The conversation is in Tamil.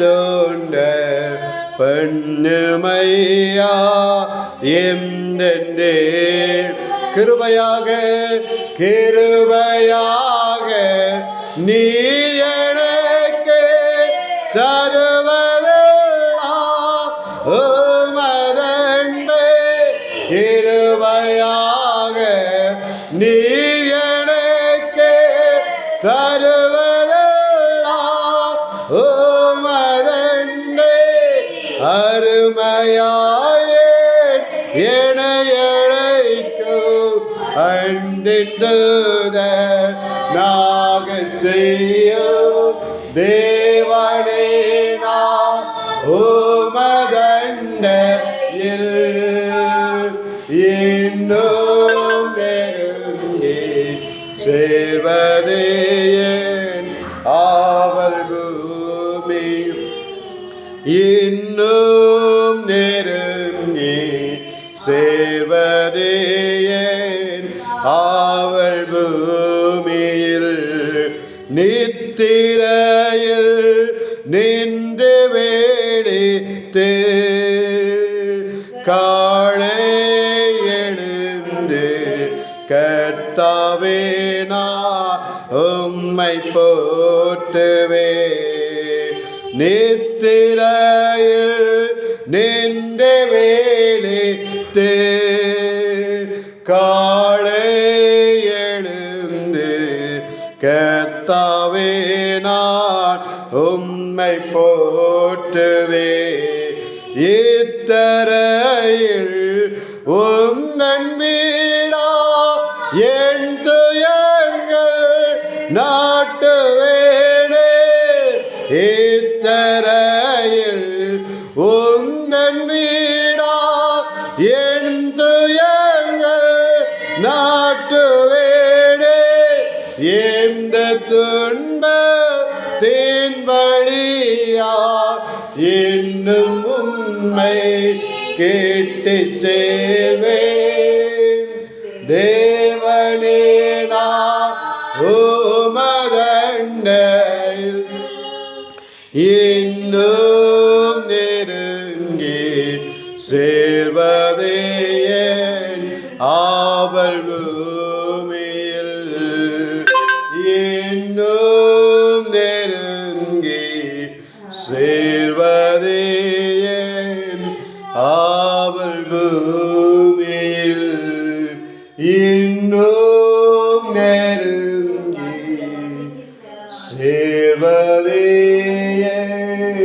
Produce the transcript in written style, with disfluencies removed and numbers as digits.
தோண்ட பெண்ணுமையா எந்தெந்தே கிருபையாக கிருபையாக நீர் எனக்கு தருவதெல்லாம் உமதன்பே கிருபையாக நீர் எனக்கு தருவதெல்லாம் உமதன்பே அருமையாயே எனையழைக்கும் அண்டின்றுத நாக செய்யும் தேவனே நான் உமதண்டையில் இன்னும் நெருங்கி சேர்வதே என் ஆவல் பூமி இன்னும் நெருங்கி சேர்வதே என் ஆவல் பூமியில் நித்திரையில் நின்று வேடித்து காலை எழுந்து கர்த்தாவே நான் உம்மை போற்றுவே நித்திரையில் நின்று வேடித்து காலை எழுந்து கர்த்தாவே நான் உம்மை போற்றுவே இத்தரையில் உந்தன் வீடா என் துயர்கள் நாட்டுவேனே இத்தரையில் உந்தன் வீடா என் துயர்கள் நாட்டுவேனே எந்த துன்பத்தின் வழியா இன்னும் உம்மை கேட்டு சேர்வேன் தேவனே நான் உமதண்டையில் இன்னும் நெருங்கி சேர்வதே என் ஆவல் பூமியில் இன்னும் நெருங்கி சேர்வதே